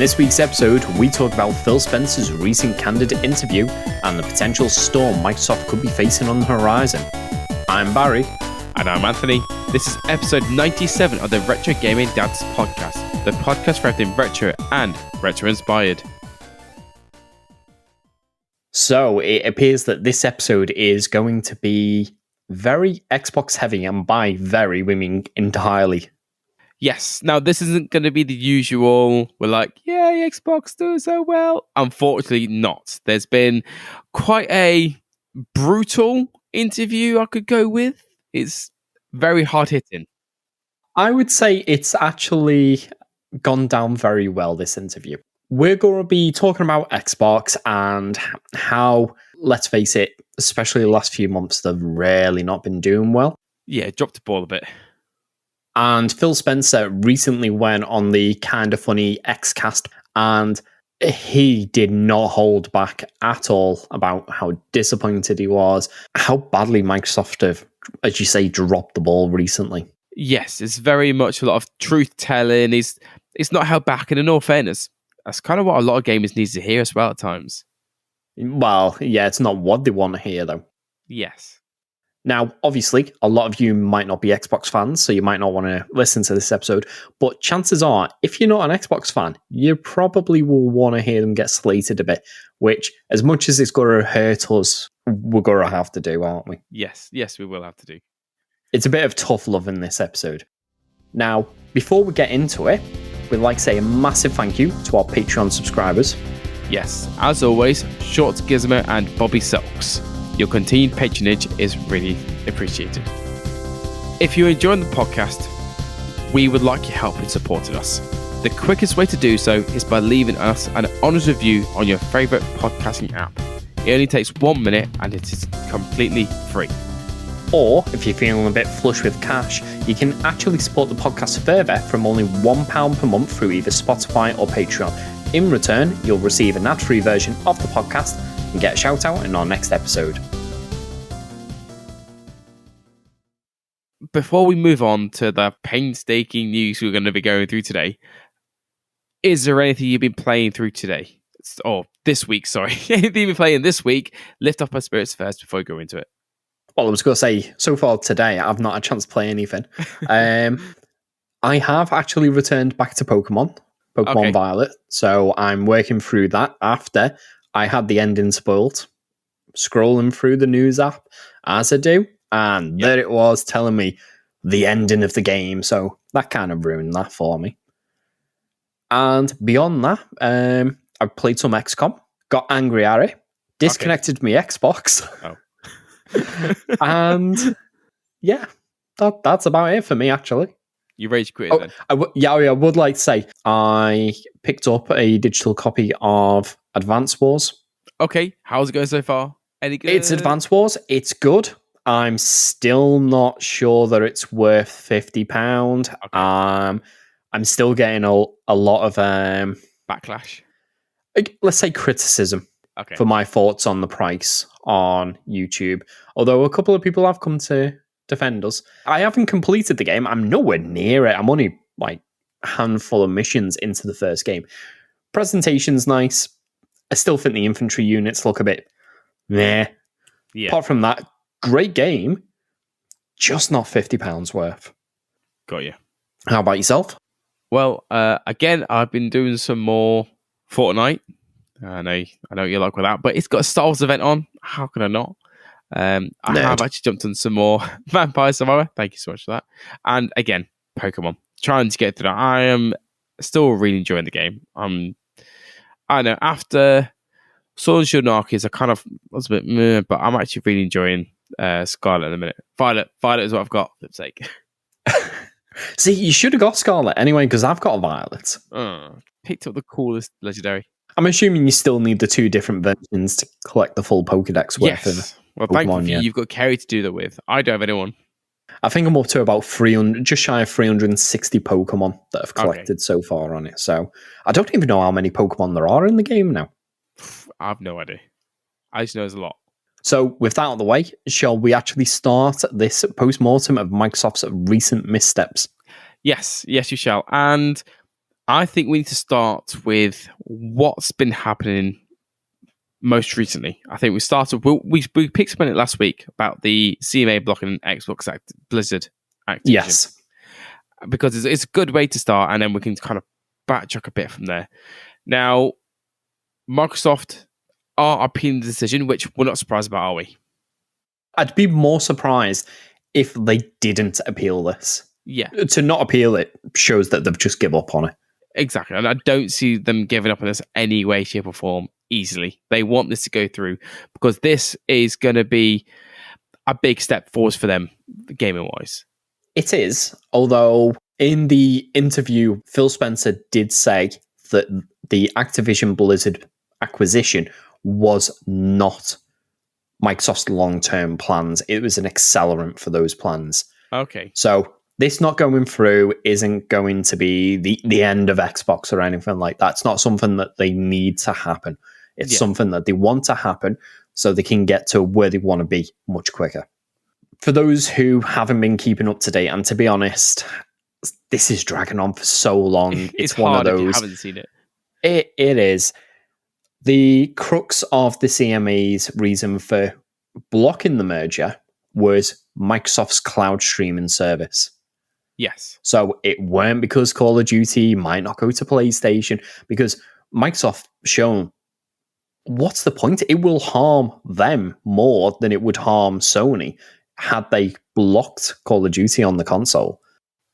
this week's episode, we talk about Phil Spencer's recent candid interview and the potential storm Microsoft could be facing on the horizon. I'm Barry. And I'm Anthony. This is episode 97 of the Retro Gaming Dads podcast, the podcast for everything retro and retro-inspired. So, it appears that this episode is going to be very Xbox heavy, and by very, we mean entirely. Yes, now this isn't going to be the usual, we're like, yay, Xbox doing so well. Unfortunately not. There's been quite a brutal interview I could go with. It's very hard hitting. I would say it's actually gone down very well, this interview. We're going to be talking about Xbox and how, let's face it, especially the last few months, they've really not been doing well. Yeah, dropped the ball a bit. And Phil Spencer recently went on the Kinda Funny Xcast, and he did not hold back at all about how disappointed he was, how badly Microsoft have, as you say, dropped the ball recently. Yes, it's very much a lot of truth-telling. It's not held back, and in all fairness, that's kind of what a lot of gamers need to hear as well at times. Well, yeah, it's not what they want to hear, though. Yes. Now, obviously, a lot of you might not be Xbox fans, so you might not want to listen to this episode, but chances are, if you're not an Xbox fan, you probably will want to hear them get slated a bit, which, as much as it's going to hurt us, we're going to have to do, aren't we? Yes, we will have to do. It's a bit of tough love in this episode. Now, before we get into it, we'd like to say a massive thank you to our Patreon subscribers. Yes, as always, Short Gizmo and Bobby Selks. Your continued patronage is really appreciated. If you're enjoying the podcast, we would like your help in supporting us. The quickest way to do so is by leaving us an honest review on your favourite podcasting app. It only takes 1 minute and it is completely free. Or, if you're feeling a bit flush with cash, you can actually support the podcast further from only £1 per month through either Spotify or Patreon. In return, you'll receive an ad-free version of the podcast and get a shout out in our next episode. Before we move on to the painstaking news we're going to be going through today, is there anything you've been playing through today? Or this week, sorry. Anything you've been playing this week? Lift up our spirits first before we go into it. Well, I was going to say, so far today, I've not had a chance to play anything. I have actually returned back to Pokemon okay. Violet, so I'm working through that after I had the ending spoiled, scrolling through the news app as I do, and there it was telling me the ending of the game, so that kind of ruined that for me. And beyond that, I played some XCOM, got angry at it, disconnected my Xbox, and yeah, that's about it for me, actually. You rage quit then? I would like to say I picked up a digital copy of Advance Wars. Okay, how's it going so far? Any good? It's Advance Wars. It's good. I'm still not sure that it's worth £50. Okay. I'm still getting a lot of backlash. Let's say criticism for my thoughts on the price on YouTube. Although a couple of people have come to defend us. I haven't completed the game. I'm nowhere near it. I'm only like a handful of missions into the first game. Presentation's nice. I still think the infantry units look a bit meh. Yeah. Apart from that, great game, just not £50 worth. Got you. How about yourself? Well, again, I've been doing some more Fortnite. I know you like with that, but it's got a Star Wars event on. How can I not? I have actually jumped on some more Vampire Survivor. Thank you so much for that. And again, Pokemon. Trying to get through that. I am still really enjoying the game. I know after Sword and Shield and Arceus, I was a bit meh, but I'm actually really enjoying Scarlet in a minute. Violet is what I've got, for flip's sake. See, you should have got Scarlet anyway, because I've got a Violet. Picked up the coolest legendary. I'm assuming you still need the two different versions to collect the full Pokedex worth of well, thankfully, you've got Kerry to do that with. I don't have anyone. I think I'm up to about 300, just shy of 360 Pokemon that I've collected so far on it. So I don't even know how many Pokemon there are in the game now. I have no idea. I just know there's a lot. So with that out of the way, shall we actually start this post-mortem of Microsoft's recent missteps? Yes, you shall. And I think we need to start with what's been happening most recently. I think we started. We picked up on it last week about the CMA blocking Xbox Blizzard Activision. Yes, because it's a good way to start, and then we can kind of backtrack a bit from there. Now, Microsoft are appealing the decision, which we're not surprised about, are we? I'd be more surprised if they didn't appeal this. Yeah. To not appeal it shows that they've just given up on it. Exactly. And I don't see them giving up on this any way, shape, or form easily. They want this to go through because this is going to be a big step forward for them, gaming-wise. It is, although in the interview, Phil Spencer did say that the Activision Blizzard acquisition was not Microsoft's long-term plans. It was an accelerant for those plans. Okay. So this not going through isn't going to be the end of Xbox or anything like that. It's not something that they need to happen. It's something that they want to happen so they can get to where they want to be much quicker. For those who haven't been keeping up to date, and to be honest, this is dragging on for so long. It's one hard of those. If you haven't seen it. It is. The crux of the CMA's reason for blocking the merger was Microsoft's cloud streaming service. Yes. So it weren't because Call of Duty might not go to PlayStation, because Microsoft shown what's the point? It will harm them more than it would harm Sony had they blocked Call of Duty on the console.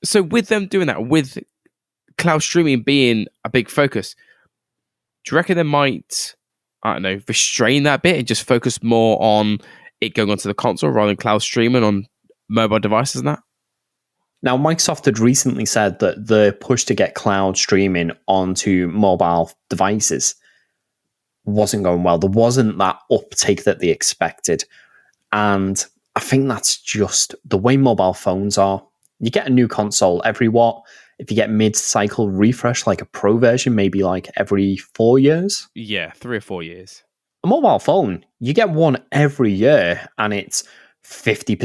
So with them doing that, with cloud streaming being a big focus, do you reckon they might, I don't know, restrain that bit and just focus more on it going onto the console rather than cloud streaming on mobile devices and that? Now, Microsoft had recently said that the push to get cloud streaming onto mobile devices wasn't going well. There wasn't that uptake that they expected. And I think that's just the way mobile phones are. You get a new console every if you get mid-cycle refresh, like a pro version, maybe like every 4 years. Yeah, 3 or 4 years. A mobile phone, you get one every year, and it's 50%,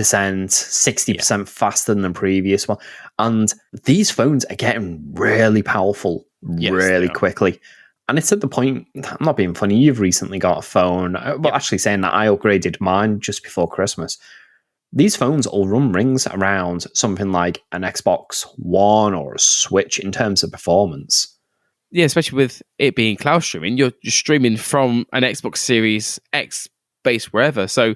60% faster than the previous one. And these phones are getting really powerful really quickly. And it's at the point, I'm not being funny, you've recently got a phone. Well, actually saying that I upgraded mine just before Christmas. These phones all run rings around something like an Xbox One or a Switch in terms of performance. Yeah, especially with it being cloud streaming, you're streaming from an Xbox Series X base wherever. So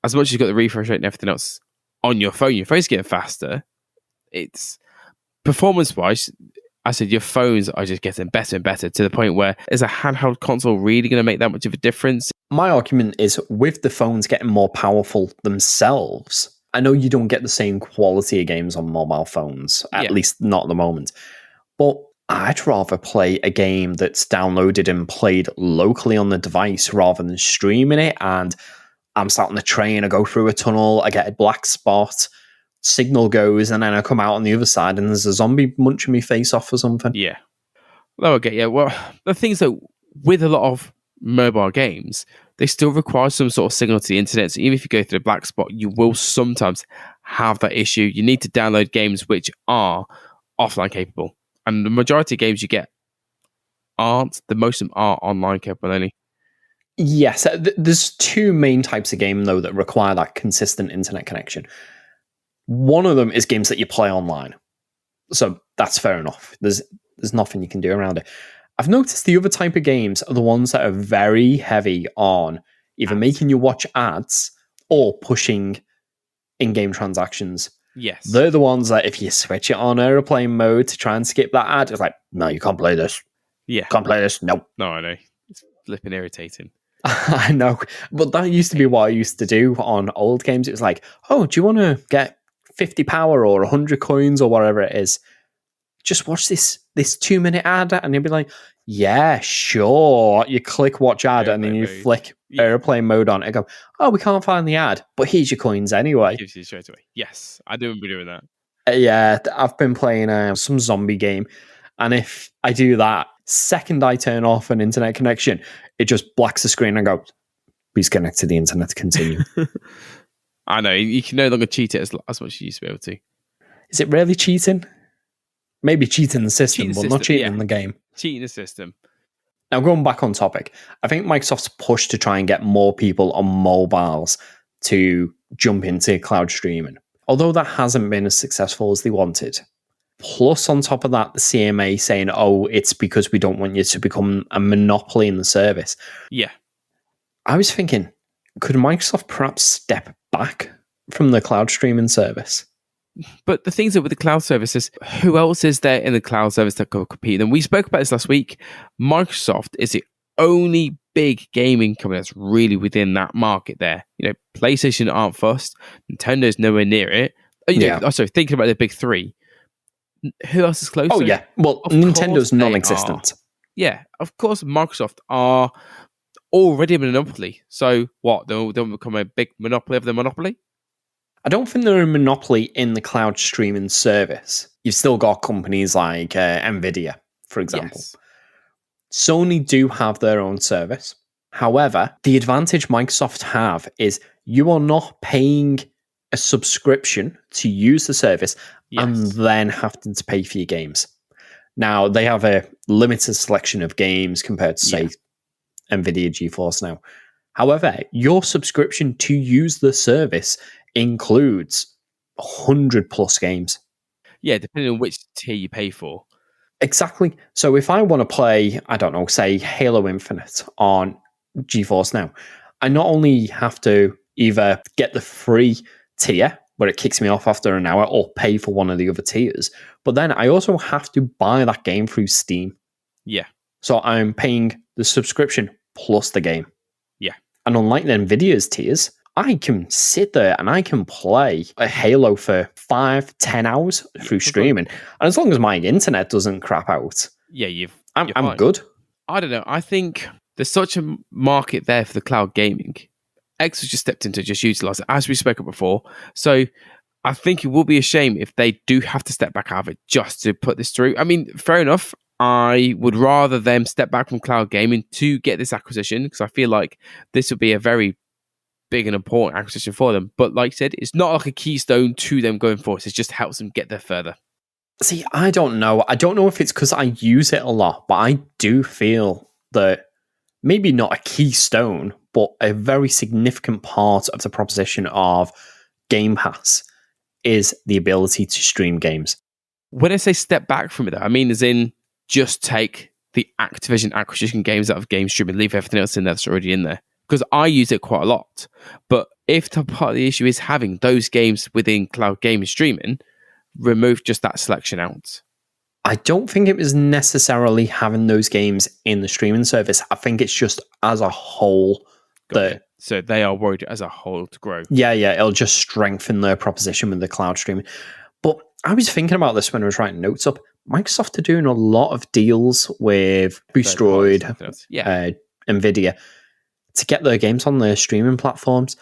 as much as you've got the refresh rate and everything else on your phone's getting faster. It's performance-wise, I said your phones are just getting better and better to the point where is a handheld console really going to make that much of a difference? My argument is with the phones getting more powerful themselves, I know you don't get the same quality of games on mobile phones, at least not at the moment, but I'd rather play a game that's downloaded and played locally on the device rather than streaming it, and I'm sat on the train, I go through a tunnel, I get a black spot, signal goes, and then I come out on the other side and there's a zombie munching me face off or something. Yeah. Oh, okay, yeah. Well, the thing is that with a lot of mobile games, they still require some sort of signal to the internet. So even if you go through the black spot, you will sometimes have that issue. You need to download games which are offline capable. And the majority of games you get aren't. The most of them are online capable only. Yes, there's two main types of game, though, that require that consistent internet connection. One of them is games that you play online. So that's fair enough. There's nothing you can do around it. I've noticed the other type of games are the ones that are very heavy on either making you watch ads or pushing in-game transactions. Yes. They're the ones that if you switch it on airplane mode to try and skip that ad, it's like, no, you can't play this. Yeah. Can't play this. Nope. No, I know. It's flipping irritating. I know. But that used to be what I used to do on old games. It was like, oh, do you want to get 50 power or 100 coins or whatever it is? Just watch this 2-minute ad, and you'll be like, yeah, sure. You click watch ad, and then you flick airplane mode on it and go, oh, we can't find the ad, but here's your coins anyway. It gives you straight away. Yes, I do remember doing that. Yeah, I've been playing some zombie game, and if I do that, second I turn off an internet connection, it just blacks the screen and goes, please connect to the internet to continue. I know, you can no longer cheat it as much as you used to be able to. Is it really cheating? Maybe cheating the system, Cheating but not system, cheating yeah. in the game. Cheating the system. Now, going back on topic, I think Microsoft's push to try and get more people on mobiles to jump into cloud streaming, although that hasn't been as successful as they wanted. Plus, on top of that, the CMA saying, oh, it's because we don't want you to become a monopoly in the service. Yeah. I was thinking, could Microsoft perhaps step back from the cloud streaming service? But the things that with the cloud services, who else is there in the cloud service that could compete? And we spoke about this last week. Microsoft is the only big gaming company that's really within that market there. PlayStation aren't fussed. Nintendo's nowhere near it. Also, thinking about the big three, who else is closer? Oh, yeah. Well, Nintendo's non-existent. Yeah, of course, Microsoft are already a monopoly. So what? They'll become a big monopoly of the monopoly? I don't think they're a monopoly in the cloud streaming service. You've still got companies like Nvidia, for example. Yes. Sony do have their own service. However, the advantage Microsoft have is you are not paying a subscription to use the service and then having to pay for your games. Now, they have a limited selection of games compared to, say, Nvidia GeForce Now. However, your subscription to use the service includes 100 plus games. Yeah, depending on which tier you pay for. Exactly. So if I want to play, I don't know, say Halo Infinite on GeForce Now, I not only have to either get the free tier, where it kicks me off after an hour, or pay for one of the other tiers, but then I also have to buy that game through Steam. Yeah. So I'm paying the subscription plus the game. Yeah. And unlike the Nvidia's tiers, I can sit there and I can play a Halo for 5-10 hours through streaming. And as long as my internet doesn't crap out, I'm good. I don't know. I think there's such a market there for the cloud gaming. X has just stepped in to just utilize it, as we spoke of before. So I think it will be a shame if they do have to step back out of it just to put this through. I mean, fair enough. I would rather them step back from cloud gaming to get this acquisition, because I feel like this would be a very big and important acquisition for them. But like I said, it's not like a keystone to them going forward. It just helps them get there further. See, I don't know. I don't know if it's because I use it a lot, but I do feel that maybe not a keystone, but a very significant part of the proposition of Game Pass is the ability to stream games. When I say step back from it, though, I mean as in just take the Activision acquisition games out of game streaming, leave everything else in there that's already in there. Because I use it quite a lot. But if part of the issue is having those games within cloud gaming streaming, remove just that selection out. I don't think it was necessarily having those games in the streaming service. I think it's just as a whole So they are worried as a whole to grow. Yeah, it'll just strengthen their proposition with the cloud streaming. But I was thinking about this when I was writing notes up. Microsoft are doing a lot of deals with Boostroid, Nvidia, to get their games on their streaming platforms.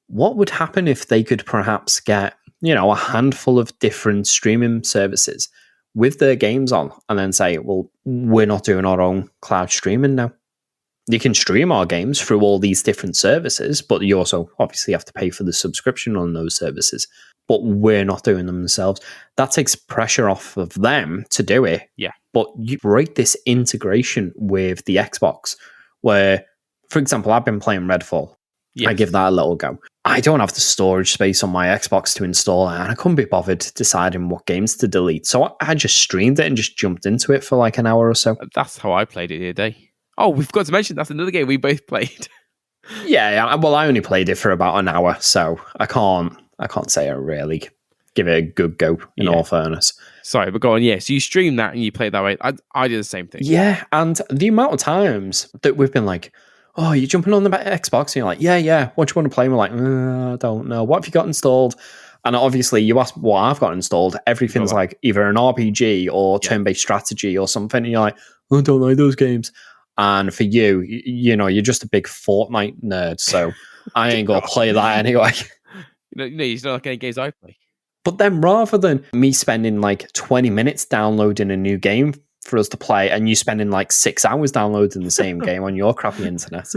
What would happen if they could perhaps get, a handful of different streaming services with their games on and then say, well, we're not doing our own cloud streaming now. You can stream our games through all these different services, but you also obviously have to pay for the subscription on those services. But we're not doing them themselves. That takes pressure off of them to do it. Yeah. But you break this integration with the Xbox where, for example, I've been playing Redfall. Yes. I give that a little go. I don't have the storage space on my Xbox to install it, and I couldn't be bothered deciding what games to delete. So I just streamed it and just jumped into it for like an hour or so. That's how I played it the other day. Oh, we've got to mention that's another game we both played. Yeah, well, I only played it for about an hour, so I can't say I really give it a good go, in all fairness. Sorry, but go on. Yeah, so you stream that and you play it that way. I did the same thing. Yeah, and the amount of times that we've been like, oh, you're jumping on the Xbox, and you're like, yeah, what do you want to play? And we're like, I don't know. What have you got installed? And obviously, you ask what I've got installed. Everything's like either an RPG or turn-based strategy or something. And you're like, I don't like those games. And for you, you're just a big Fortnite nerd, so I ain't going to play that anyway. You don't like any games I play. But then rather than me spending like 20 minutes downloading a new game for us to play and you spending like 6 hours downloading the same game on your crappy internet,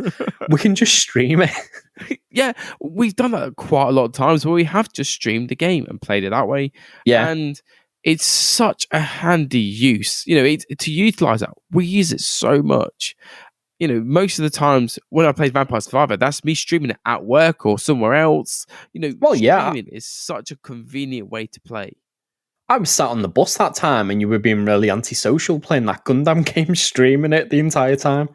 we can just stream it. Yeah, we've done that quite a lot of times where we have just streamed the game and played it that way. Yeah. And it's such a handy use. To utilize that, we use it so much. Most of the times when I play Vampire Survivor, that's me streaming it at work or somewhere else. Streaming is such a convenient way to play. I was sat on the bus that time and you were being really antisocial playing that Gundam game, streaming it the entire time.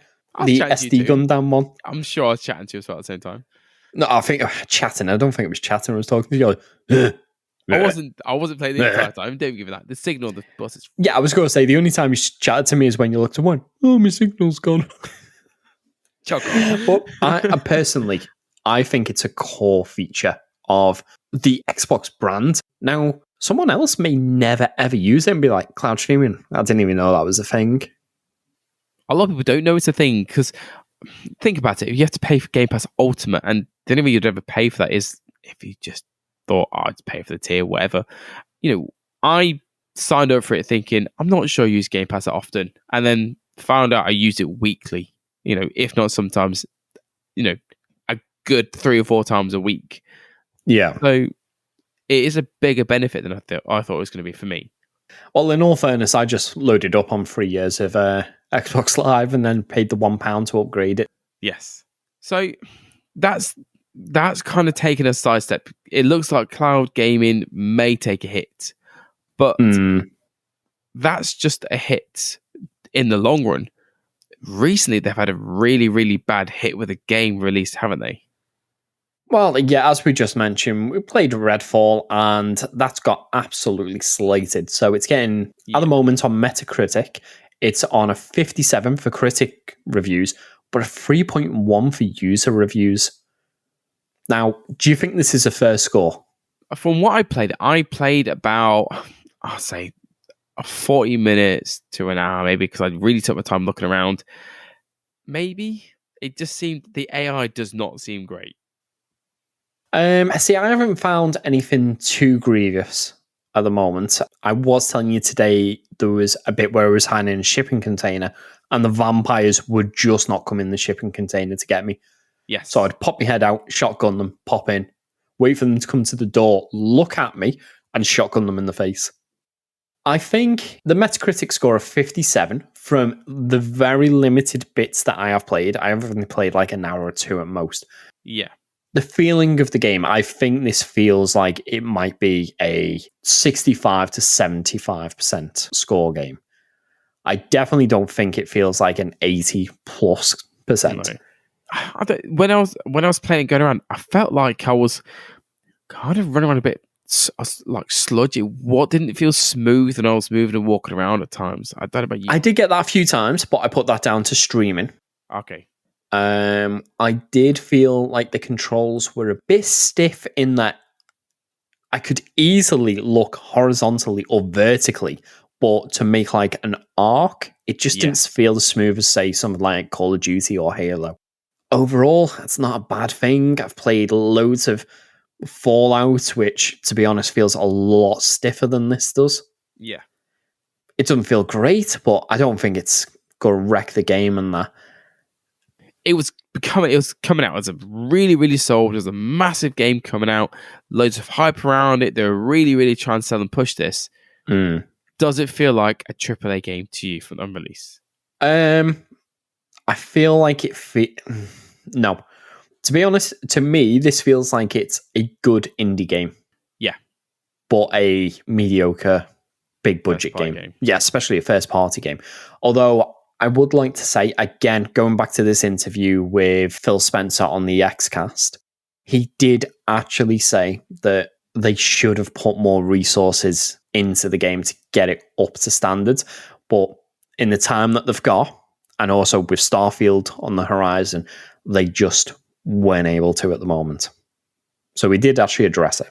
The SD Gundam one. I'm sure I was chatting to you as well at the same time. No, I think chatting. I don't think it was chatting. I was talking to you. I wasn't playing the entire time. Don't give me that. The signal on the bus is... Yeah, I was going to say, the only time you chatted to me is when you looked at one. Oh, my signal's gone. But I think it's a core feature of the Xbox brand. Now, someone else may never ever use it and be like, cloud streaming. I didn't even know that was a thing. A lot of people don't know it's a thing because think about it. If you have to pay for Game Pass Ultimate, and the only way you'd ever pay for that is if you just thought, I'd pay for the tier, whatever. I signed up for it thinking, I'm not sure I use Game Pass that often. And then found out I use it weekly, if not sometimes, a good 3 or 4 times a week. Yeah. So it is a bigger benefit than I thought it was going to be for me. Well, in all fairness, I just loaded up on 3 years of Xbox Live and then paid the £1 to upgrade it. Yes. So that's kind of taken a sidestep. It looks like cloud gaming may take a hit, but that's just a hit in the long run. Recently, they've had a really, really bad hit with a game released, haven't they? Well, yeah, as we just mentioned, we played Redfall, and that's got absolutely slated. So it's getting, at the moment on Metacritic, it's on a 57 for critic reviews, but a 3.1 for user reviews. Now, do you think this is a fair score? From what I played about, I'll say, 40 minutes to an hour, maybe, because I really took my time looking around. Maybe. It just seemed, the AI does not seem great. See, I haven't found anything too grievous at the moment. I was telling you today there was a bit where I was hiding in a shipping container and the vampires would just not come in the shipping container to get me. Yes. So I'd pop my head out, shotgun them, pop in, wait for them to come to the door, look at me, and shotgun them in the face. I think the Metacritic score of 57 from the very limited bits that I have played, I have only played like an hour or two at most. Yeah. The feeling of the game, I think this feels like it might be a 65 to 75% score game. I definitely don't think it feels like an 80+%. No. When I was playing going around, I felt like I was kind of running around a bit like sludgy. What didn't feel smooth when I was moving and walking around at times? I don't know about you. I did get that a few times, but I put that down to streaming. Okay. I did feel like the controls were a bit stiff in that I could easily look horizontally or vertically, but to make like an arc, it just didn't feel as smooth as, say, something like Call of Duty or Halo. Overall, it's not a bad thing. I've played loads of Fallout, which, to be honest, feels a lot stiffer than this does. Yeah. It doesn't feel great, but I don't think it's going to wreck the game and that. It was coming out as a really, really sold. There's a massive game coming out, loads of hype around it. They're really, really trying to sell and push this. Does it feel like a AAA game to you from release? I feel like no. To be honest, to me, this feels like it's a good indie game. Yeah. But a mediocre, big budget game. Yeah, especially a first party game. Although I would like to say, again, going back to this interview with Phil Spencer on the Xcast, he did actually say that they should have put more resources into the game to get it up to standards. But in the time that they've got, and also with Starfield on the horizon, they just weren't able to at the moment. So we did actually address it.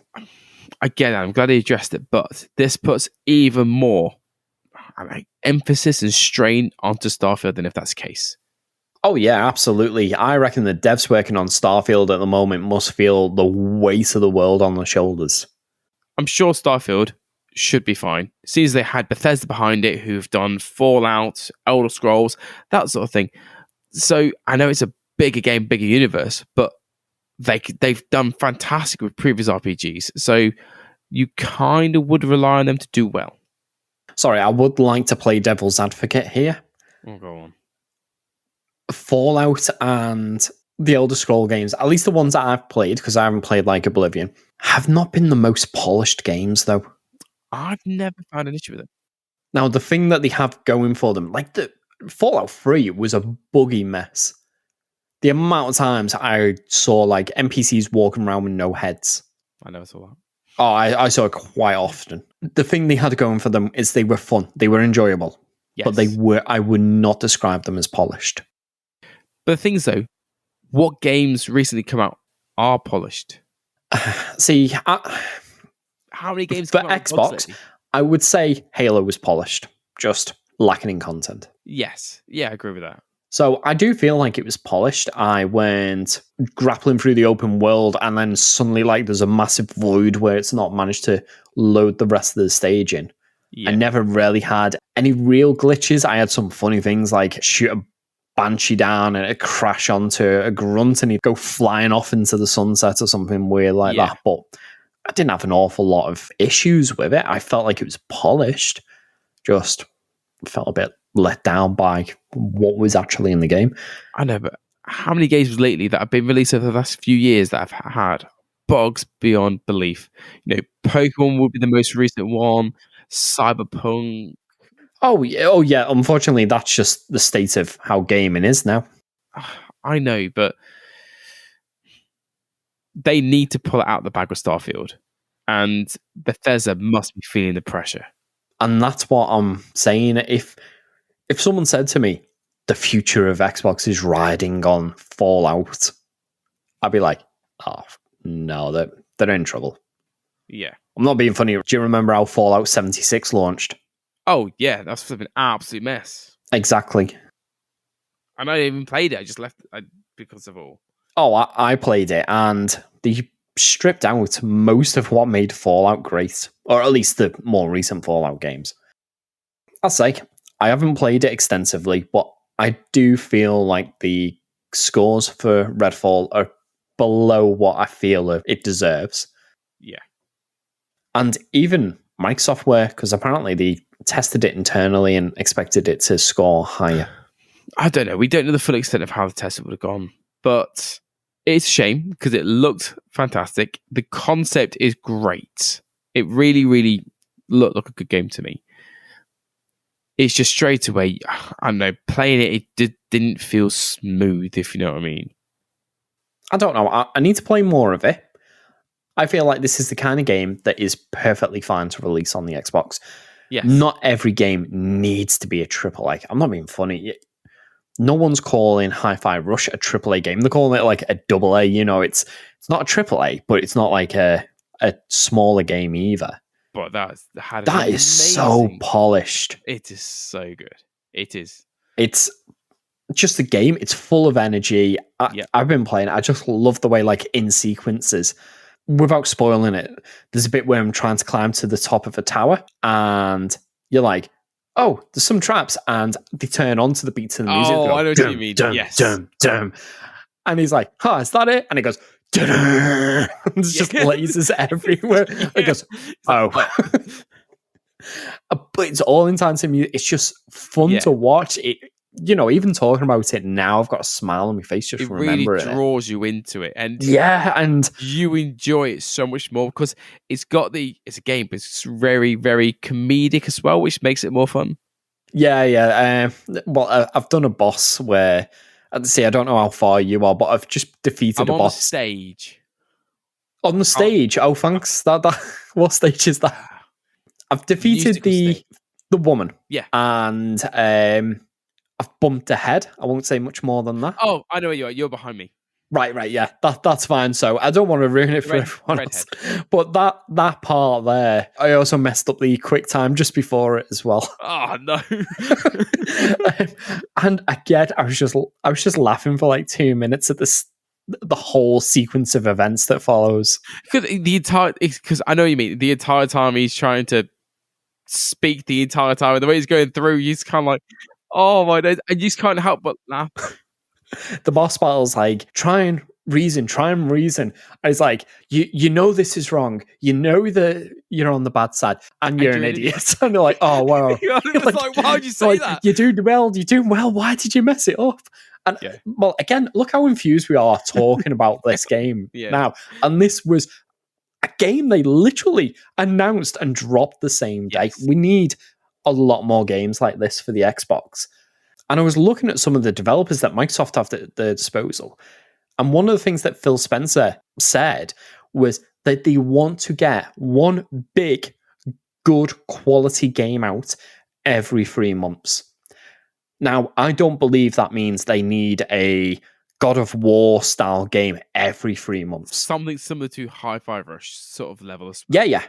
Again, I'm glad he addressed it, but this puts even more emphasis and strain onto Starfield than if that's the case. Oh yeah, absolutely. I reckon the devs working on Starfield at the moment must feel the weight of the world on their shoulders. I'm sure Starfield should be fine. Seeing as they had Bethesda behind it, who've done Fallout, Elder Scrolls, that sort of thing. So I know it's a bigger game, bigger universe, but they've done fantastic with previous RPGs. So you kind of would rely on them to do well. Sorry, I would like to play devil's advocate here. Oh, go on. Fallout and the Elder Scroll games, at least the ones that I've played, because I haven't played like Oblivion, have not been the most polished games, though. I've never found an issue with it. Now, the thing that they have going for them, like the Fallout 3 was a buggy mess. The amount of times I saw like NPCs walking around with no heads. I never saw that. Oh, I saw it quite often. The thing they had going for them is they were fun. They were enjoyable. Yes. But I would not describe them as polished. But the thing is, though, what games recently come out are polished? See, how many games for come out Xbox? I would say Halo was polished, just lacking in content. Yes. Yeah, I agree with that. So I do feel like it was polished. I went grappling through the open world, and then suddenly, like, there's a massive void where it's not managed to load the rest of the stage in. Yeah. I never really had any real glitches. I had some funny things like shoot a banshee down and it crash onto a grunt and he'd go flying off into the sunset or something weird like that. But I didn't have an awful lot of issues with it. I felt like it was polished. Just felt a bit let down by what was actually in the game. I know, but how many games lately that have been released over the last few years that have had bugs beyond belief? You know, Pokemon would be the most recent one. Cyberpunk. Oh yeah. Unfortunately, that's just the state of how gaming is now. I know, but they need to pull it out the bag with Starfield, and Bethesda must be feeling the pressure. And that's what I'm saying. If someone said to me, the future of Xbox is riding on Fallout, I'd be like, oh no, they're in trouble. Yeah. I'm not being funny. Do you remember how Fallout 76 launched? Oh, yeah. That's an absolute mess. Exactly. And I didn't even played it. I just left because of all. Oh, I played it, and they stripped out most of what made Fallout great. Or at least the more recent Fallout games. I'll say, I haven't played it extensively, but I do feel like the scores for Redfall are below what I feel it deserves. Yeah. And even Microsoft were, because apparently they tested it internally and expected it to score higher. I don't know. We don't know the full extent of how the test would have gone. But it's a shame because it looked fantastic. The concept is great. It really, really looked like a good game to me. It's just straight away, I don't know, playing it didn't feel smooth, if you know what I mean. I don't know. I need to play more of it. I feel like this is the kind of game that is perfectly fine to release on the Xbox. Yes. Not every game needs to be a AAA. I'm not being funny. No one's calling Hi-Fi Rush a AAA game. They're calling it like a AA. You know, it's not a AAA, but it's not like a smaller game either. But that is so polished. It is so good. It is. It's just a game. It's full of energy. I've been playing it. I just love the way, like, in sequences, without spoiling it, there's a bit where I'm trying to climb to the top of a tower and you're like, oh, there's some traps, and they turn on to the beats of the music. Oh, I know what you mean. Yes. And he's like, oh, is that it? And it goes, and there's just lasers everywhere. It goes, oh. But it's all in time to music. It's just fun to watch. It, you know, even talking about it now, I've got a smile on my face just from remembering it. It really draws you into it. And and you enjoy it so much more because it's a game, but it's very, very comedic as well, which makes it more fun. Yeah. Well, I've done a boss where, see, I don't know how far you are, but I've just defeated a boss. On the stage. On the stage? Oh, thanks. That what stage is that? I've defeated the woman. Yeah. And I've bumped ahead. I won't say much more than that. Oh, I know where you are. You're behind me. Right. Yeah, that's fine. So I don't want to ruin it for everyone else. But that part there, I also messed up the quick time just before it as well. Oh no! And again, I was just laughing for like 2 minutes at the whole sequence of events that follows. Because I know what you mean. The entire time he's trying to speak the entire time, and the way he's going through, he's kind of like, oh my days, and you just can't help but laugh. The boss battle's like, try and try and reason. I was like, you know this is wrong. You know that you're on the bad side, and you're an idiot. And they're like, oh wow. Why would you say that? You're doing well. Why did you mess it up? And well, again, look how infused we are talking about this game now. And this was a game they literally announced and dropped the same day. We need a lot more games like this for the Xbox. And I was looking at some of the developers that Microsoft have at their disposal. And one of the things that Phil Spencer said was that they want to get one big, good quality game out every 3 months. Now, I don't believe that means they need a God of War style game every 3 months. Something similar to Hi-Fi Rush sort of level. Yeah.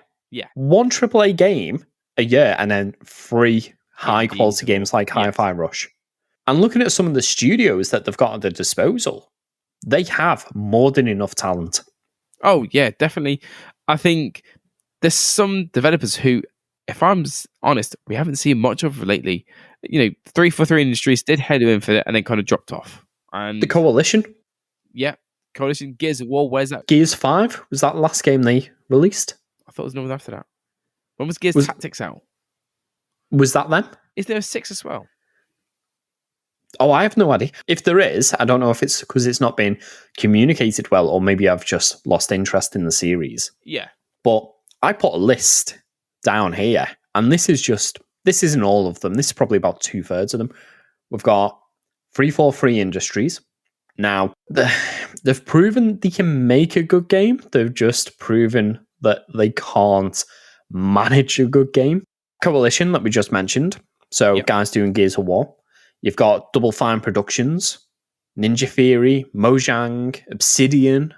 One AAA game a year and then 3 high quality games like Hi-Fi Rush. And looking at some of the studios that they've got at their disposal, they have more than enough talent. Oh, yeah, definitely. I think there's some developers who, if I'm honest, we haven't seen much of lately. 343 Industries did Halo Infinite and then kind of dropped off. And the Coalition? Yeah. Coalition, Gears of War, where's that? Gears 5? Was that the last game they released? I thought it was no one after that. When was Gears Tactics out? Was that them? Is there a 6 as well? Oh, I have no idea. If there is, I don't know if it's because it's not been communicated well, or maybe I've just lost interest in the series. Yeah. But I put a list down here, and this isn't all of them. This is probably about 2/3 of them. We've got 343 Industries. Now, they've proven they can make a good game. They've just proven that they can't manage a good game. Coalition, that we just mentioned. So, guys doing Gears of War. You've got Double Fine Productions, Ninja Theory, Mojang, Obsidian.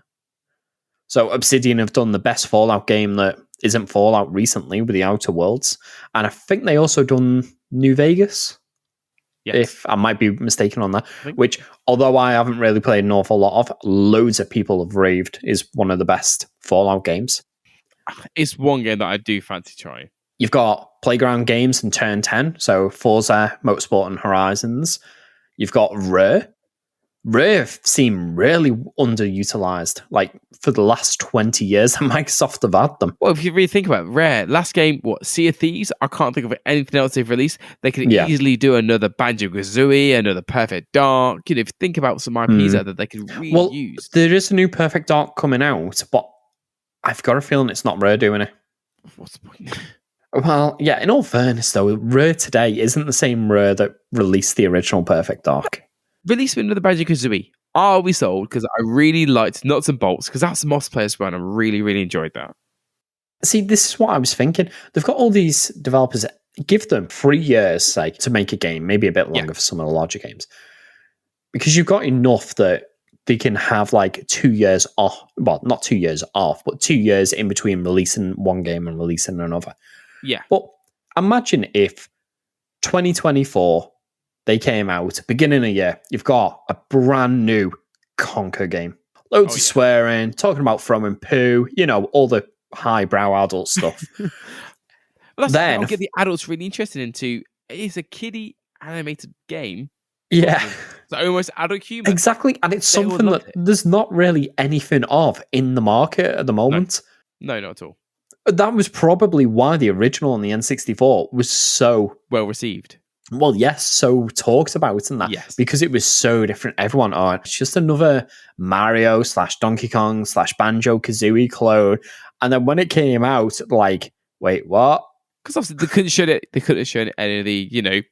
So Obsidian have done the best Fallout game that isn't Fallout recently with the Outer Worlds. And I think they also done New Vegas. Yes. If I might be mistaken on that. Which, although I haven't really played an awful lot of, loads of people have raved is one of the best Fallout games. It's one game that I do fancy trying. You've got Playground Games and Turn 10, so Forza, Motorsport, and Horizons. You've got Rare. Rare seem really underutilized, like for the last 20 years that Microsoft have had them. Well, if you really think about it, Rare, last game, Sea of Thieves? I can't think of anything else they've released. They could easily do another Banjo-Kazooie, another Perfect Dark. If you think about some IPs that they could reuse. There is a new Perfect Dark coming out, but I've got a feeling it's not Rare doing it. What's the point? Well, yeah, in all fairness, though, Rare today isn't the same Rare that released the original Perfect Dark. Release me another Banjo-Kazooie. Are we sold? Because I really liked Nuts and Bolts, because that's Moss Players Run. I really, really enjoyed that. See, this is what I was thinking. They've got all these developers, give them 3 years, say, to make a game, maybe a bit longer for some of the larger games. Because you've got enough that they can have like 2 years off. Well, not 2 years off, but 2 years in between releasing one game and releasing another. Yeah. But imagine if 2024, they came out, beginning of the year, you've got a brand new Conker game. Loads of swearing, talking about throwing poo, all the highbrow adult stuff. Then I'll get the adults really interested into. It's a kiddie animated game. Yeah. It's almost adult humor. Exactly. And it's something that there's not really anything of in the market at the moment. No, not at all. That was probably why the original on the N64 was so well received. Well, yes, so talked about and that. Yes. Because it was so different. Everyone, it's just another Mario / Donkey Kong / Banjo-Kazooie clone. And then when it came out, like, wait, what? Because obviously they couldn't show it. They couldn't have shown any of the,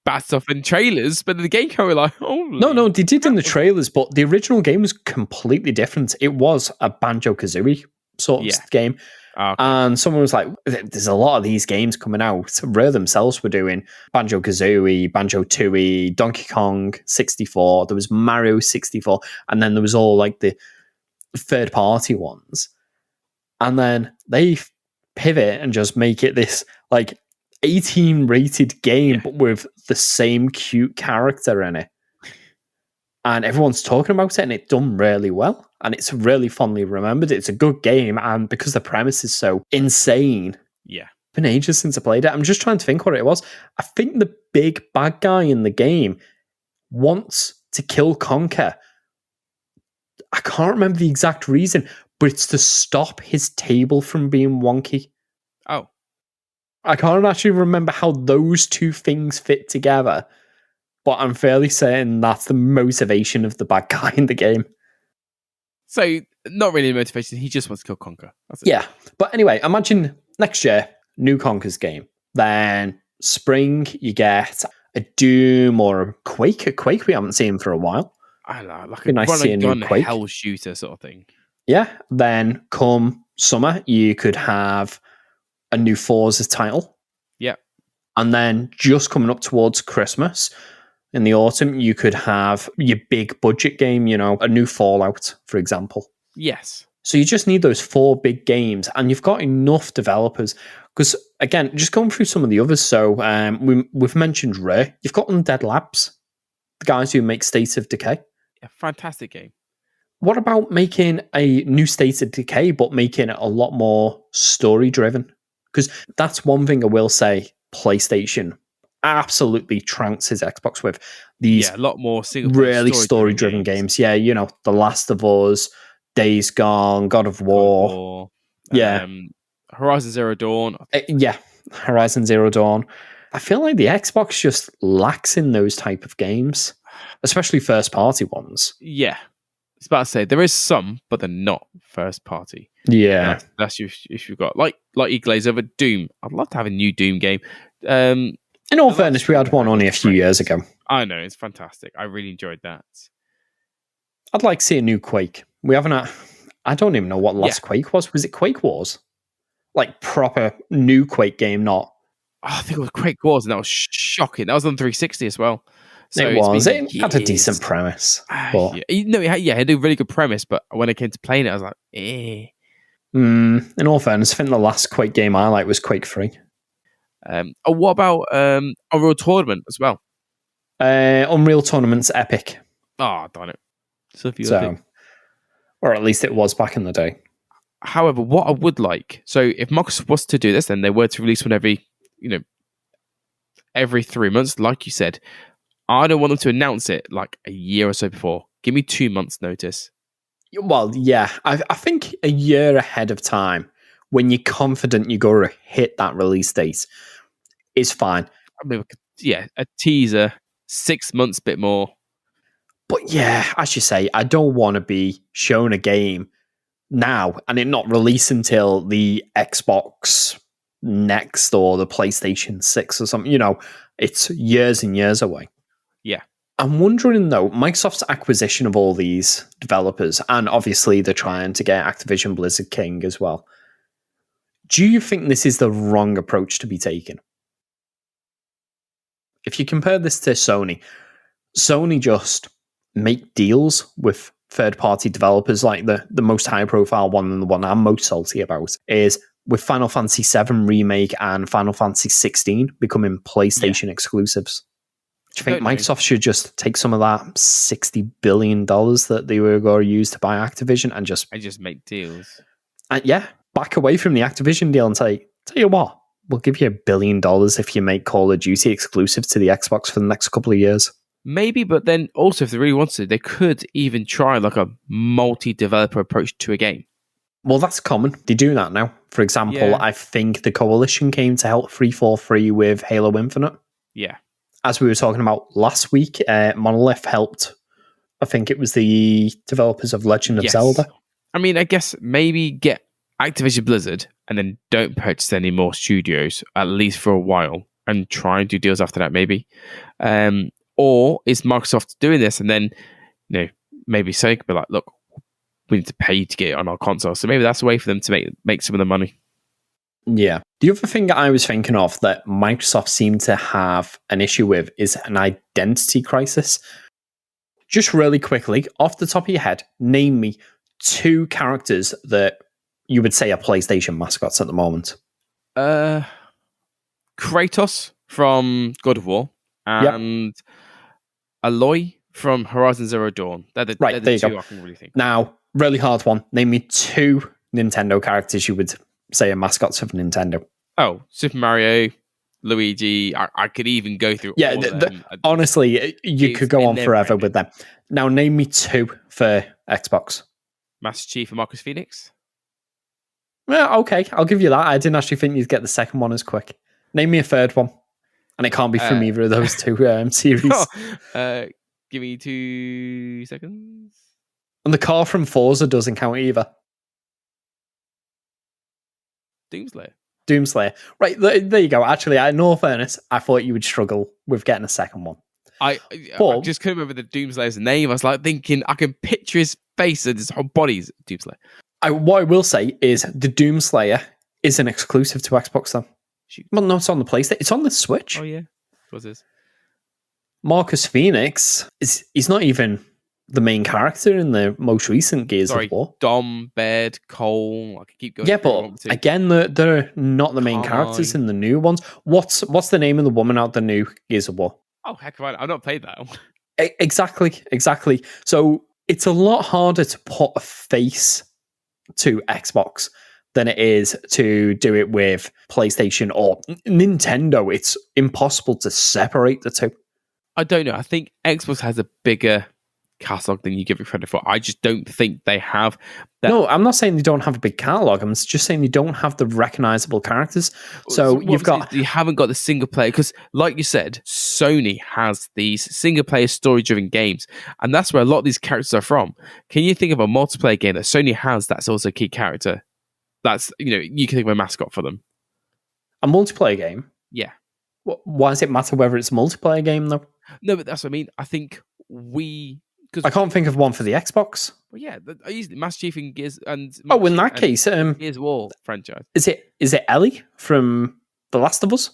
bad stuff in trailers. But the game came like, oh no, they did in the trailers. But the original game was completely different. It was a Banjo-Kazooie sort of game. Okay. And someone was like, there's a lot of these games coming out. Rare themselves were doing Banjo-Kazooie, Banjo-Tooie, Donkey Kong 64. There was Mario 64. And then there was all like the third-party ones. And then they pivot and just make it this like 18-rated game, but with the same cute character in it. And everyone's talking about it, and it's done really well. And it's really fondly remembered. It's a good game, and because the premise is so insane, it's been ages since I played it. I'm just trying to think what it was. I think the big bad guy in the game wants to kill Conker I can't remember the exact reason, but it's to stop his table from being wonky. Oh. I can't actually remember how those two things fit together, but I'm fairly certain that's the motivation of the bad guy in the game. So, not really a motivation. He just wants to kill Conker. That's it. Yeah. But anyway, imagine next year, new Conker's game. Then spring, you get a Doom or a Quake. A Quake we haven't seen for a while. I know, like Be a nice to see a new run-and-gun Quake. hell shooter sort of thing. Yeah. Then come summer, you could have a new Forza title. Yeah. And then just coming up towards Christmas in the autumn, you could have your big budget game, a new Fallout, for example. Yes. So you just need those 4 big games, and you've got enough developers. Because, again, just going through some of the others, so we've mentioned Rare. You've got Undead Labs, the guys who make State of Decay. A fantastic game. What about making a new State of Decay, but making it a lot more story-driven? Because that's one thing I will say PlayStation absolutely trounces Xbox with. These a lot more really story-driven games. Yeah, The Last of Us, Days Gone, God of War. Yeah. Horizon Zero Dawn. Horizon Zero Dawn. I feel like the Xbox just lacks in those type of games, especially first-party ones. Yeah. I was about to say, there is some, but they're not first-party. Yeah. That's if you've got, like you glaze over Doom. I'd love to have a new Doom game. In all fairness, we had one only a few years ago. I know, it's fantastic. I really enjoyed that. I'd like to see a new Quake. We haven't I don't even know what the last Quake was. Was it Quake Wars? Like proper new Quake game, not... I think it was Quake Wars, and that was shocking. That was on 360 as well. So it was. It had a decent premise. But... it had a really good premise, but when it came to playing it, I was like, eh. In all fairness, I think the last Quake game I liked was Quake 3. What about Unreal Tournament as well? Unreal Tournament's epic. Oh, darn it. So, or at least it was back in the day. However, what I would like, so if Microsoft was to do this, then they were to release one every 3 months, like you said, I don't want them to announce it like a year or so before. Give me 2 months notice. Well, yeah, I think a year ahead of time, when you're confident you're going to hit that release date, is fine. I mean, a teaser, 6 months, bit more. But yeah, as you say, I don't want to be shown a game now and it not release until the Xbox Next or the PlayStation 6 or something. It's years and years away. Yeah. I'm wondering, though, Microsoft's acquisition of all these developers, and obviously they're trying to get Activision Blizzard King as well. Do you think this is the wrong approach to be taken? If you compare this to Sony just make deals with third-party developers, like the most high-profile one and the one I'm most salty about is with Final Fantasy VII Remake and Final Fantasy 16 becoming PlayStation exclusives. Do you think Microsoft should just take some of that $60 billion that they were going to use to buy Activision and just make deals? Back away from the Activision deal and say, tell you what, we'll give you $1 billion if you make Call of Duty exclusive to the Xbox for the next couple of years. Maybe, but then also if they really wanted to, they could even try like a multi-developer approach to a game. Well, that's common. They do that now. For example, I think the Coalition came to help 343 with Halo Infinite. Yeah. As we were talking about last week, Monolith helped, I think it was the developers of Legend of Zelda. I mean, I guess maybe get Activision Blizzard and then don't purchase any more studios, at least for a while, and try and do deals after that, maybe. Or is Microsoft doing this and then, maybe Sony could be like, look, we need to pay you to get it on our console. So maybe that's a way for them to make some of the money. Yeah. The other thing I was thinking of that Microsoft seemed to have an issue with is an identity crisis. Just really quickly, off the top of your head, name me 2 characters that you would say are PlayStation mascots at the moment. Kratos from God of War and Aloy from Horizon Zero Dawn. They're the 2 I can really think. Now, really hard one. Name me 2 Nintendo characters you would say are mascots of Nintendo. Oh, Super Mario, Luigi. I could even go through all of them. Honestly, you could go on forever with them. Now, name me 2 for Xbox. Master Chief and Marcus Phoenix. Yeah, okay, I'll give you that. I didn't actually think you'd get the second one as quick. Name me a third one. And it can't be from either of those two series. Give me 2 seconds. And the car from Forza doesn't count either. Doomslayer. Right, there you go. Actually, in all fairness, I thought you would struggle with getting a second one. I just couldn't remember the Doomslayer's name. I was like thinking, I can picture his face and his whole body's Doomslayer. What I will say is the Doomslayer is an exclusive to Xbox, though. Well, no, it's on the PlayStation. It's on the Switch. Oh, yeah. What's this? Marcus Phoenix, he's not even the main character in the most recent Gears of War. Dom, Baird, Cole. I could keep going. Yeah, but again, they're not the main characters in the new ones. What's the name of the woman out the new Gears of War? Oh, heck, right. I've not played that. Exactly. So it's a lot harder to put a face to Xbox than it is to do it with PlayStation or Nintendo. It's impossible to separate the two. I don't know. I think Xbox has a bigger catalog than you give it credit for. I just don't think they have that. No, I'm not saying they don't have a big catalog. I'm just saying they don't have the recognizable characters. So you haven't got the single player, because like you said, Sony has these single player story driven games, and that's where a lot of these characters are from. Can you think of a multiplayer game that Sony has that's also a key character? That's, you can think of a mascot for them. A multiplayer game? Yeah. Why does it matter whether it's a multiplayer game, though? No, but that's what I mean. I think I can't think of one for the Xbox. Well, yeah, easily Master Chief and Gears and. In that case, Gears of War franchise. Is it Ellie from The Last of Us?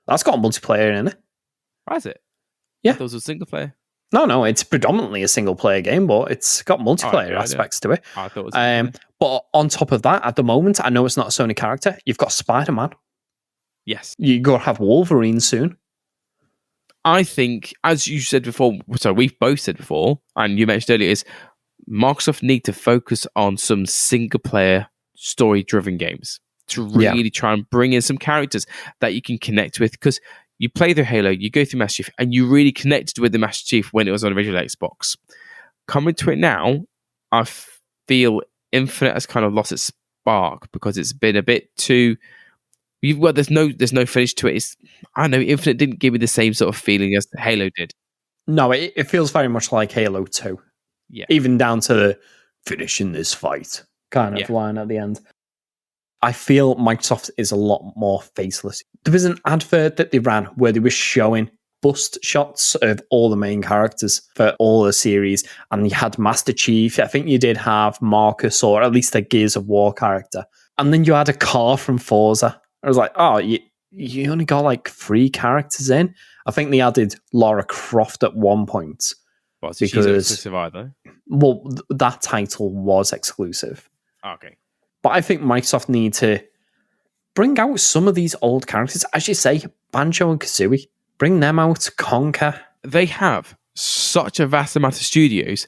That's got a multiplayer in it. Has it? Yeah, those are single player. No, it's predominantly a single player game, but it's got multiplayer aspects to it. I thought it was but on top of that, at the moment, I know it's not a Sony character. You've got Spider-Man. Yes, you got to have Wolverine soon. I think, as you said before, so we've both said before, and you mentioned earlier, is Microsoft need to focus on some single-player, story-driven games to really try and bring in some characters that you can connect with. Because you play through Halo, you go through Master Chief, and you really connected with the Master Chief when it was on the original Xbox. Coming to it now, I feel Infinite has kind of lost its spark because it's been a bit too. There's no finish to it. I don't know, Infinite didn't give me the same sort of feeling as Halo did. No, it feels very much like Halo 2. Yeah. Even down to the finishing this fight kind of line at the end. I feel Microsoft is a lot more faceless. There was an advert that they ran where they were showing bust shots of all the main characters for all the series, and you had Master Chief. I think you did have Marcus, or at least a Gears of War character. And then you had a car from Forza. I was like, oh, you only got like 3 characters in. I think they added Lara Croft at one point. Well, so she's not exclusive either? Well, that title was exclusive. Okay. But I think Microsoft need to bring out some of these old characters. As you say, Banjo and Kazooie. Bring them out, Conker. They have such a vast amount of studios.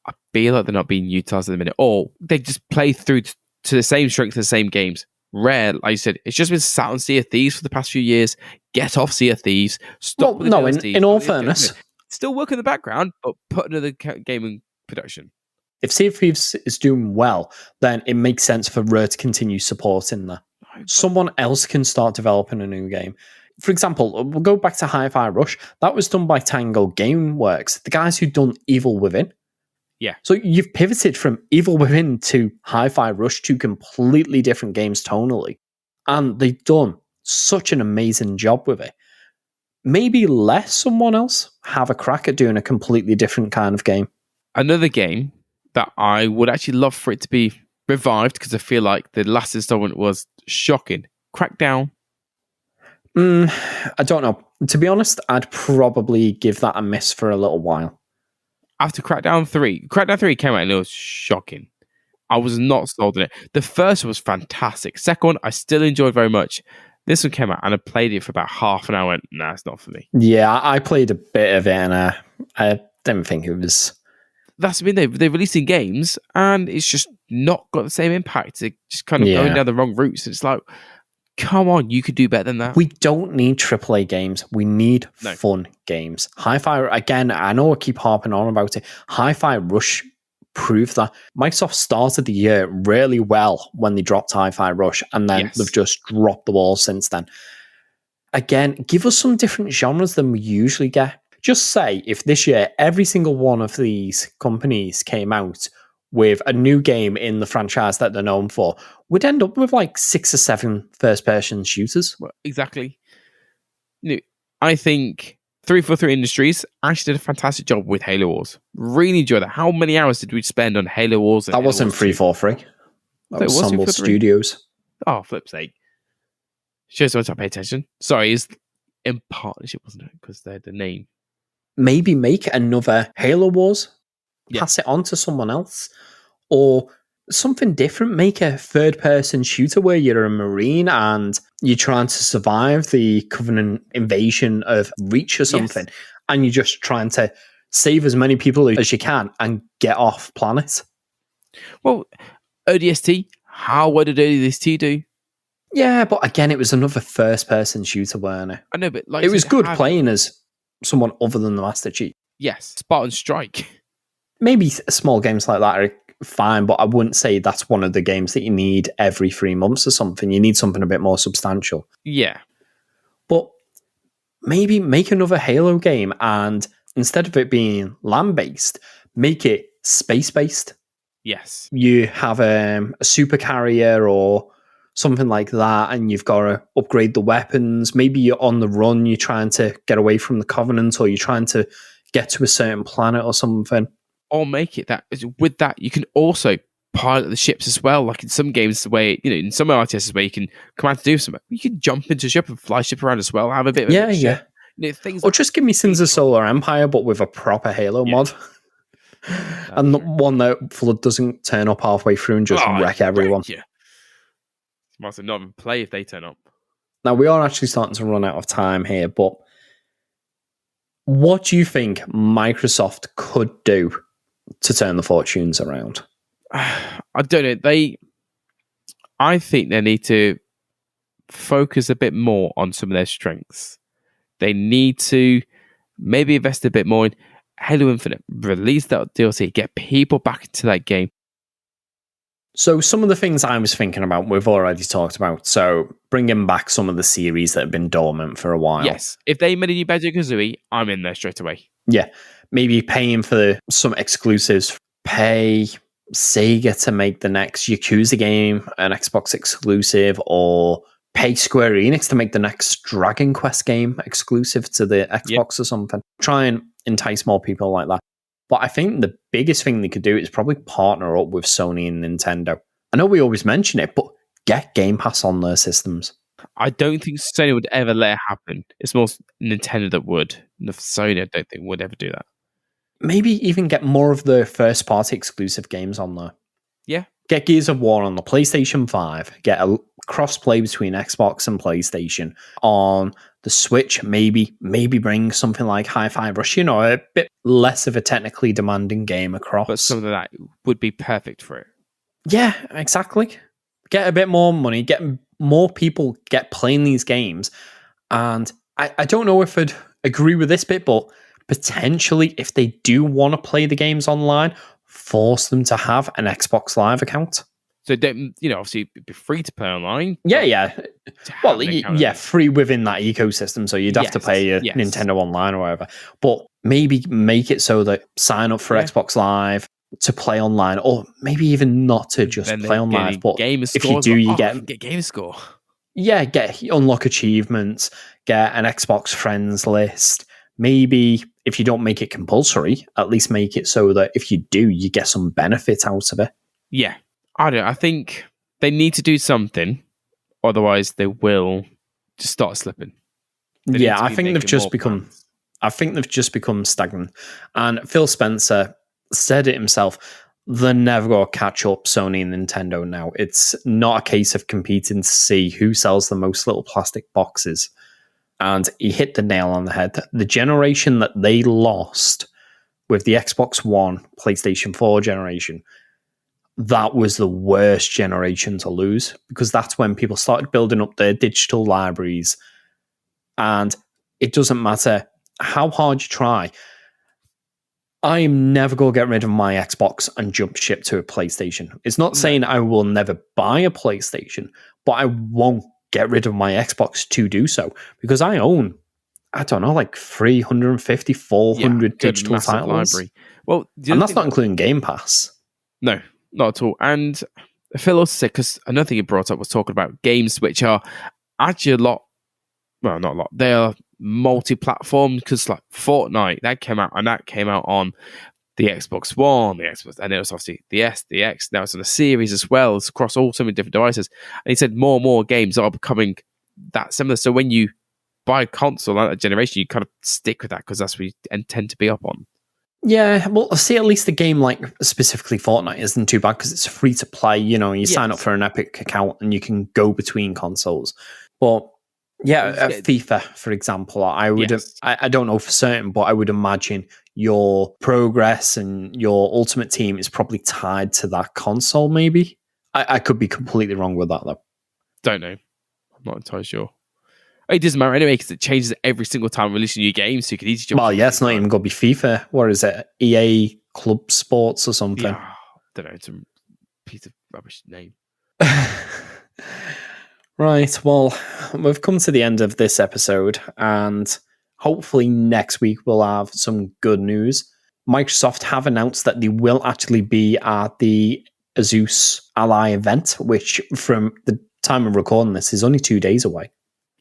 I feel like they're not being utilized at the minute. Or they just play through to the same strength of the same games. Rare, like you said, it's just been sat on Sea of Thieves for the past few years. Get off Sea of Thieves. Stop. Well, no, in all fairness, still work in the background, but put another game in production. If Sea of Thieves is doing well, then it makes sense for Rare to continue supporting that. Someone else can start developing a new game. For example, we'll go back to Hi-Fi Rush. That was done by Tango Gameworks, the guys who'd done Evil Within. Yeah. So you've pivoted from Evil Within to Hi-Fi Rush, two completely different games tonally. And they've done such an amazing job with it. Maybe let someone else have a crack at doing a completely different kind of game. Another game that I would actually love for it to be revived, because I feel like the last installment was shocking. Crackdown. I don't know. To be honest, I'd probably give that a miss for a little while. After Crackdown 3 came out and it was shocking. I was not sold on it. The first was fantastic. Second one, I still enjoyed very much. This one came out and I played it for about half an hour. I went, nah, it's not for me. Yeah, I played a bit of it and I didn't think it was... That's been they're releasing games and it's just not got the same impact. It's just kind of going down the wrong routes. It's like, come on, you could do better than that. We don't need AAA games. We need fun games. Hi-Fi, again, I know I keep harping on about it. Hi-Fi Rush proved that. Microsoft started the year really well when they dropped Hi-Fi Rush, and then they've just dropped the ball since then. Again, give us some different genres than we usually get. Just say if this year every single one of these companies came out with a new game in the franchise that they're known for, we'd end up with like 6 or 7 first-person shooters. Well, exactly. I think 343 Industries actually did a fantastic job with Halo Wars. Really enjoyed that. How many hours did we spend on Halo Wars? That wasn't 343. That was Stumble Studios. Oh, flip's sake. Shows how much I pay attention. Sorry, it's in partnership, wasn't it? Because they're the name. Maybe make another Halo Wars. Pass it on to someone else. Or something different. Make a third-person shooter where you're a Marine and you're trying to survive the Covenant invasion of Reach or something. Yes. And you're just trying to save as many people as you can and get off planet. Well, ODST, how well did ODST do? Yeah, but again, it was another first-person shooter, weren't it? I know, but like it was good playing as someone other than the Master Chief. Yes, Spartan Strike. Maybe small games like that are fine, but I wouldn't say that's one of the games that you need every 3 months or something. You need something a bit more substantial. Yeah. But maybe make another Halo game, and instead of it being land-based, make it space-based. Yes. You have a super carrier or something like that, and you've got to upgrade the weapons. Maybe you're on the run, you're trying to get away from the Covenant, or you're trying to get to a certain planet or something. Or make it that with that you can also pilot the ships as well. Like in some games, the way in some RTSs where you can come out to do something, you can jump into a ship and fly ship around as well. Have a bit of a ship. Things or just give me Sins of Solar Empire, but with a proper Halo mod. And one that Flood doesn't turn up halfway through and just wreck everyone. Yeah. Might not even play if they turn up. Now, we are actually starting to run out of time here, but what do you think Microsoft could do to turn the fortunes around? I don't know. I think they need to focus a bit more on some of their strengths. They need to maybe invest a bit more in Halo Infinite, release that DLC, get people back into that game. So some of the things I was thinking about, we've already talked about. So bringing back some of the series that have been dormant for a while. Yes. If they made a new Banjo-Kazooie, I'm in there straight away. Yeah. Maybe paying for some exclusives. Pay Sega to make the next Yakuza game an Xbox exclusive, or pay Square Enix to make the next Dragon Quest game exclusive to the Xbox or something. Try and entice more people like that. But I think the biggest thing they could do is probably partner up with Sony and Nintendo. I know we always mention it, but get Game Pass on their systems. I don't think Sony would ever let it happen. It's more Nintendo that would. Sony, I don't think, would ever do that. Maybe even get more of the first-party exclusive games on there. Yeah. Get Gears of War on the PlayStation 5. Get a cross-play between Xbox and PlayStation. On the Switch, maybe bring something like Hi-Fi Rush, a bit less of a technically demanding game across. But something like that would be perfect for it. Yeah, exactly. Get a bit more money, get more people get playing these games. And I don't know if I'd agree with this bit, but potentially if they do want to play the games online, force them to have an Xbox Live account. So don't, obviously it'd be free to play online. Yeah. Well, free within that ecosystem. So you'd have to pay your Nintendo Online or whatever. But maybe make it so that sign up for Xbox Live to play online, or maybe even not to just play on Live. But if you do, you get game score. Yeah, unlock achievements, get an Xbox friends list. Maybe if you don't make it compulsory, at least make it so that if you do, you get some benefit out of it. Yeah. I think they need to do something, otherwise they will just start slipping. I think they've just become stagnant. And Phil Spencer said it himself, they're never going to catch up Sony and Nintendo now. It's not a case of competing to see who sells the most little plastic boxes. And he hit the nail on the head. The generation that they lost with the Xbox One, PlayStation 4 generation, that was the worst generation to lose, because that's when people started building up their digital libraries. And it doesn't matter how hard you try. I'm never going to get rid of my Xbox and jump ship to a PlayStation. It's not saying I will never buy a PlayStation, but I won't get rid of my Xbox to do so because I own, I don't know, like 350, 400 digital titles. Library. Well, and that's not including Game Pass. No, not at all. And Phil also said, because another thing he brought up was talking about games which are actually a lot, well, not a lot, they are multi-platform, because like Fortnite, that came out on the Xbox One, the Xbox, and it was obviously the S, the X, now it's on a series as well, it's across all so many different devices. And he said more and more games are becoming that similar. So when you buy a console like that generation, you kind of stick with that because that's what you tend to be up on. Yeah, well, see, at least the game, like specifically Fortnite, isn't too bad because it's free to play. You know, you sign up for an Epic account and you can go between consoles. But yeah, FIFA, for example, I would, I don't know for certain, but I would imagine your progress and your Ultimate Team is probably tied to that console. Maybe I could be completely wrong with that though. Don't know. I'm not entirely sure. It doesn't matter anyway because it changes every single time releasing new games, so you could easily jump. Well, yeah, it's not even going to be FIFA. What is it? EA Club Sports or something? Yeah, I don't know. It's a piece of rubbish name. Right. Well, we've come to the end of this episode, and hopefully next week we'll have some good news. Microsoft have announced that they will actually be at the Asus Ally event, which from the time of recording this is only 2 days away.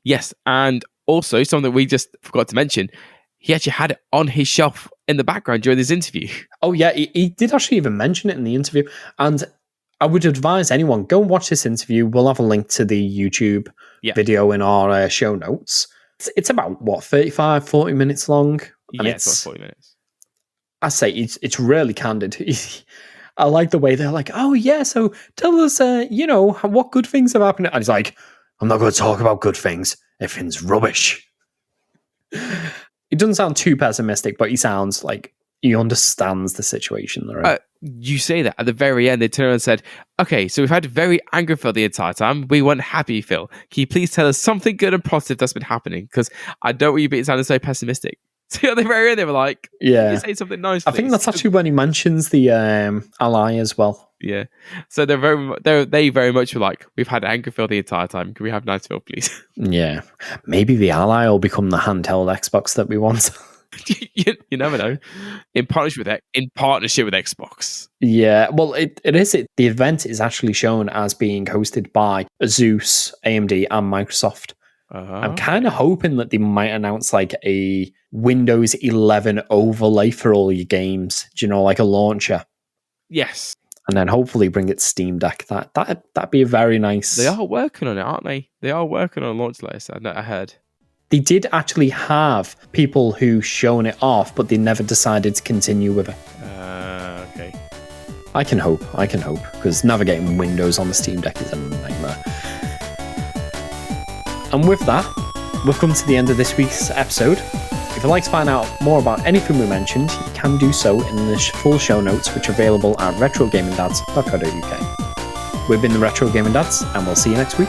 Yes, and also something we just forgot to mention, he actually had it on his shelf in the background during this interview. Oh yeah, he did actually even mention it in the interview. And I would advise anyone, go and watch this interview. We'll have a link to the YouTube video in our show notes. It's about, 35, 40 minutes long? And it's about 40 minutes. I say it's really candid. I like the way they're like, oh yeah, so tell us, what good things have happened. And he's like, I'm not going to talk about good things. Everything's rubbish. It doesn't sound too pessimistic, but he sounds like he understands the situation they're in. You say that at the very end, they turned around and said, okay, so we've had very angry Phil the entire time. We want happy Phil. Can you please tell us something good and positive that's been happening? Because I don't want you to sound so pessimistic. So at the very end, they were like, can you say something nice, please? I think that's actually when he mentions the Ally as well. Yeah. So they very much were like, we've had angry Phil the entire time. Can we have nice Phil, please? Yeah. Maybe the Ally will become the handheld Xbox that we want. you never know. In partnership with Xbox. Yeah, well, it is. The event is actually shown as being hosted by Asus, AMD, and Microsoft. I'm kind of hoping that they might announce like a Windows 11 overlay for all your games. Do you know, like a launcher? Yes. And then hopefully bring it Steam Deck. That'd be a very nice. They are working on it, aren't they? They are working on a launch list. I heard. They did actually have people who shown it off, but they never decided to continue with it. Okay. I can hope, because navigating Windows on the Steam Deck is a nightmare. And with that, we've come to the end of this week's episode. If you'd like to find out more about anything we mentioned, you can do so in the full show notes, which are available at retrogamingdads.co.uk. We've been the Retro Gaming Dads, and we'll see you next week.